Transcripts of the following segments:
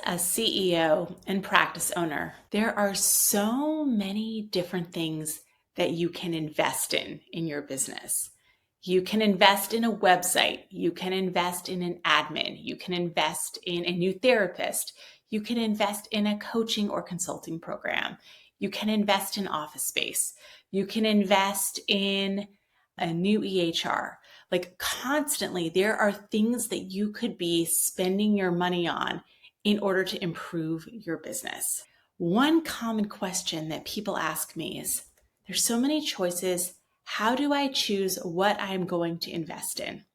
a CEO and practice owner, there are so many different things that you can invest in your business. You can invest in a website. You can invest in an admin. You can invest in a new therapist. You can invest in a coaching or consulting program. You can invest in office space. You can invest in a new EHR. Like constantly, there are things that you could be spending your money on in order to improve your business. One common question that people ask me is, there's so many choices. How do I choose what I'm going to invest in?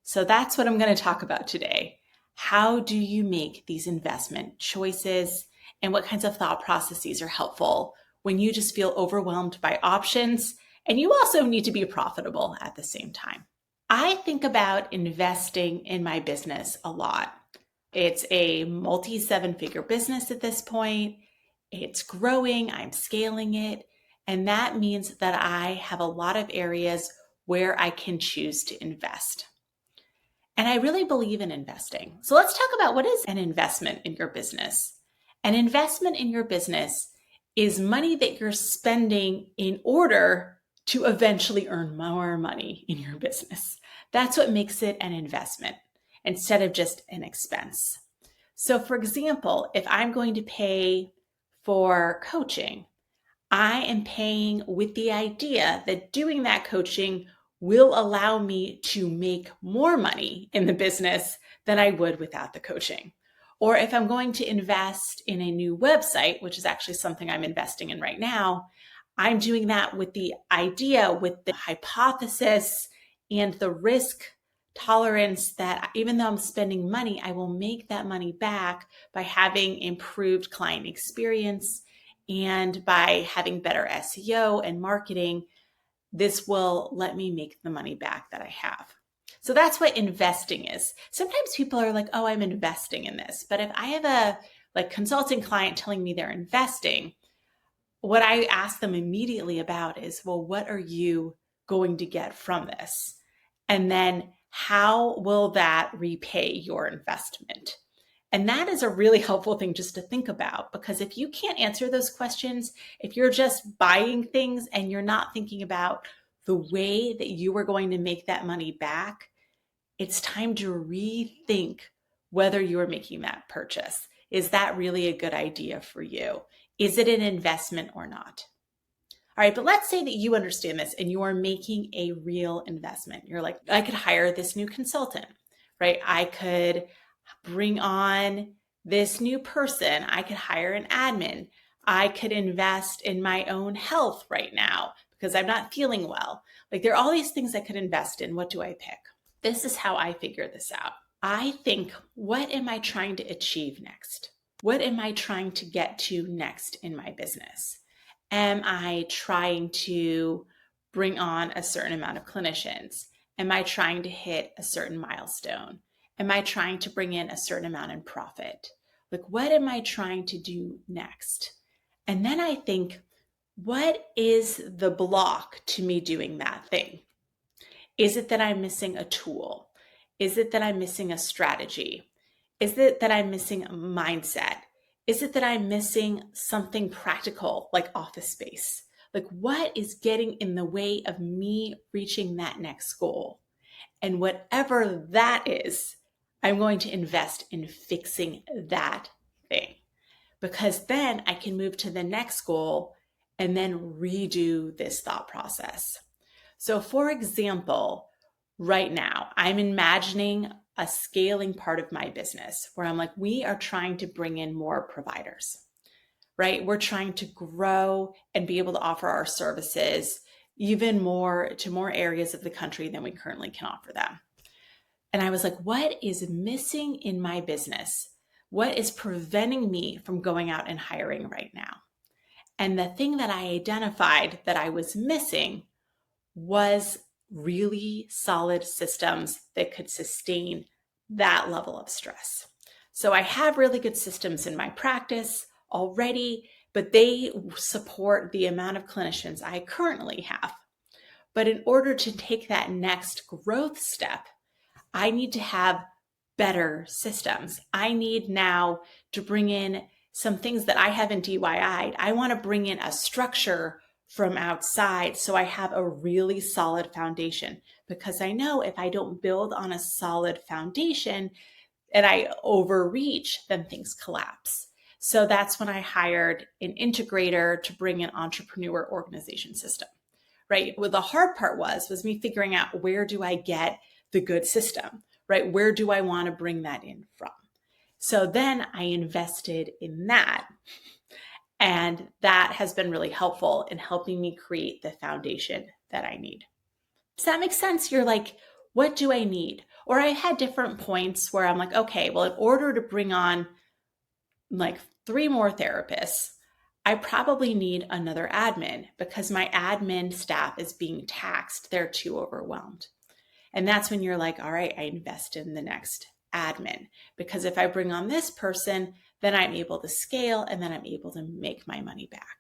So that's what I'm going to talk about today. How do you make these investment choices, and what kinds of thought processes are helpful when you just feel overwhelmed by options and you also need to be profitable at the same time? I think about investing in my business a lot. It's a multi-seven-figure business at this point. It's growing, I'm scaling it, and that means that I have a lot of areas where I can choose to invest. And I really believe in investing. So let's talk about what is an investment in your business. An investment in your business is money that you're spending in order to eventually earn more money in your business. That's what makes it an investment instead of just an expense. So for example, if I'm going to pay for coaching, I am paying with the idea that doing that coaching will allow me to make more money in the business than I would without the coaching. Or if I'm going to invest in a new website, which is actually something I'm investing in right now, I'm doing that with the idea, with the hypothesis and the risk tolerance that even though I'm spending money, I will make that money back by having improved client experience and by having better SEO and marketing. This will let me make the money back that I have. So that's what investing is. Sometimes people are like, oh, I'm investing in this. But if I have a consulting client telling me they're investing, what I ask them immediately about is, well, what are you going to get from this? And then how will that repay your investment? And that is a really helpful thing just to think about, because if you can't answer those questions, if you're just buying things and you're not thinking about the way that you are going to make that money back, it's time to rethink whether you are making that purchase. Is that really a good idea for you? Is it an investment or not? All right, but let's say that you understand this and you are making a real investment. You're like, I could hire this new consultant, right? I could bring on this new person. I could hire an admin. I could invest in my own health right now because I'm not feeling well. Like there are all these things I could invest in. What do I pick? This is how I figure this out. I think, what am I trying to achieve next? What am I trying to get to next in my business? Am I trying to bring on a certain amount of clinicians? Am I trying to hit a certain milestone? Am I trying to bring in a certain amount in profit? Like, what am I trying to do next? And then I think, what is the block to me doing that thing? Is it that I'm missing a tool? Is it that I'm missing a strategy? Is it that I'm missing a mindset? Is it that I'm missing something practical like office space? Like, what is getting in the way of me reaching that next goal? And whatever that is, I'm going to invest in fixing that thing, because then I can move to the next goal and then redo this thought process. So for example, right now, I'm imagining a scaling part of my business where I'm like, we are trying to bring in more providers, right? We're trying to grow and be able to offer our services even more to more areas of the country than we currently can offer them. And I was like, what is missing in my business? What is preventing me from going out and hiring right now? And the thing that I identified that I was missing was really solid systems that could sustain that level of stress. So I have really good systems in my practice already, but they support the amount of clinicians I currently have. But in order to take that next growth step, I need to have better systems. I need now to bring in some things that I haven't DIY'd. I want to bring in a structure from outside so I have a really solid foundation, because I know if I don't build on a solid foundation and I overreach, then things collapse. So that's when I hired an integrator to bring an entrepreneur organization system, right? Well, the hard part was me figuring out, where do I get the good system, right? Where do I want to bring that in from? So then I invested in that. And that has been really helpful in helping me create the foundation that I need. Does that make sense? You're like, what do I need? Or I had different points where I'm like, okay, well, in order to bring on like 3 more therapists, I probably need another admin because my admin staff is being taxed. They're too overwhelmed. And that's when you're like, all right, I invest in the next admin, because if I bring on this person, then I'm able to scale and then I'm able to make my money back.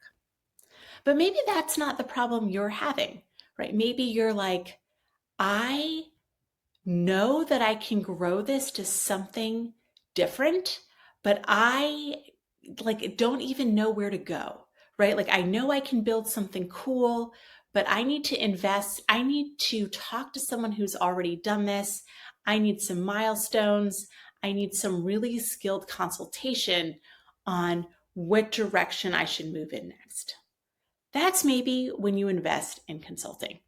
But maybe that's not the problem you're having, right? Maybe you're like, I know that I can grow this to something different, but I don't even know where to go, right? Like, I know I can build something cool, but I need to invest. I need to talk to someone who's already done this. I need some milestones. I need some really skilled consultation on what direction I should move in next. That's maybe when you invest in consulting,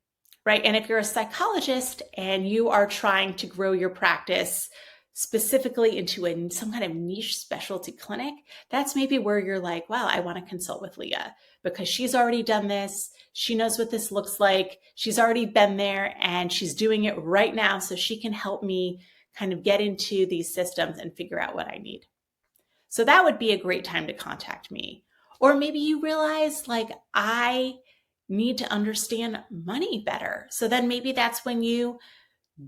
right? And if you're a psychologist and you are trying to grow your practice specifically into some kind of niche specialty clinic, that's maybe where you're like, wow, I want to consult with Leah because she's already done this. She knows what this looks like. She's already been there and she's doing it right now. So she can help me kind of get into these systems and figure out what I need. So that would be a great time to contact me. Or maybe you realize, like, I need to understand money better. So then maybe that's when you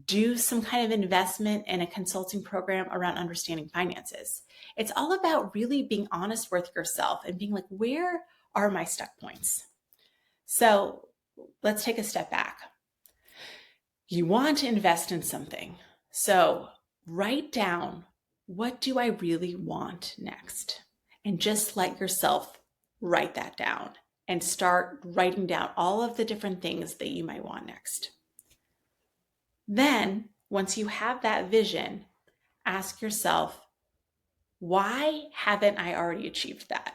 do some kind of investment in a consulting program around understanding finances. It's all about really being honest with yourself and being like, where are my stuck points? So let's take a step back. You want to invest in something. So write down, what do I really want next? And just let yourself write that down and start writing down all of the different things that you might want next. Then, once you have that vision, ask yourself, why haven't I already achieved that?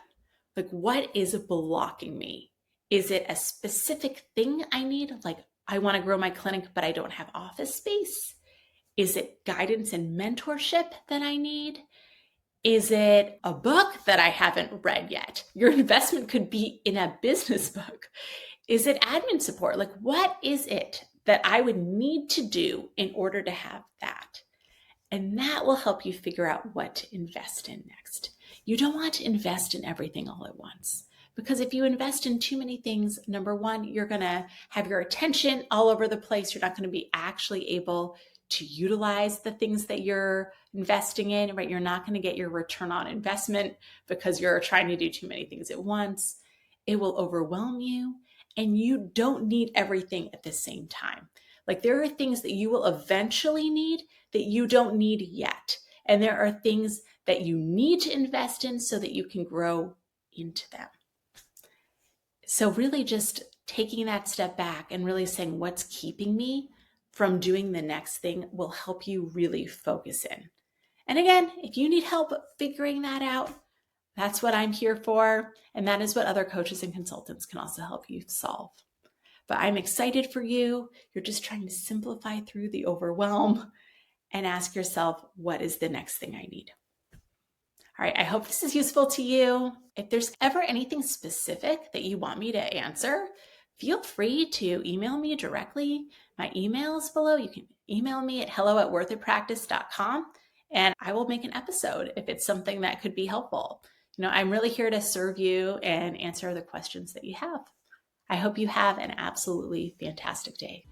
Like, what is blocking me? Is it a specific thing I need? Like, I want to grow my clinic, but I don't have office space. Is it guidance and mentorship that I need? Is it a book that I haven't read yet? Your investment could be in a business book. Is it admin support? Like, what is it that I would need to do in order to have that? And that will help you figure out what to invest in next. You don't want to invest in everything all at once, because if you invest in too many things, number one, you're going to have your attention all over the place. You're not going to be actually able to utilize the things that you're investing in, right? You're not going to get your return on investment because you're trying to do too many things at once. It will overwhelm you, and you don't need everything at the same time. Like, there are things that you will eventually need that you don't need yet. And there are things that you need to invest in so that you can grow into them. So really just taking that step back and really saying, what's keeping me from doing the next thing will help you really focus in. And again, if you need help figuring that out, that's what I'm here for. And that is what other coaches and consultants can also help you solve. But I'm excited for you. You're just trying to simplify through the overwhelm and ask yourself, what is the next thing I need? All right, I hope this is useful to you. If there's ever anything specific that you want me to answer, feel free to email me directly. My email is below. You can email me at hello@worthitpractice.com, and I will make an episode if it's something that could be helpful. I'm really here to serve you and answer the questions that you have. I hope you have an absolutely fantastic day.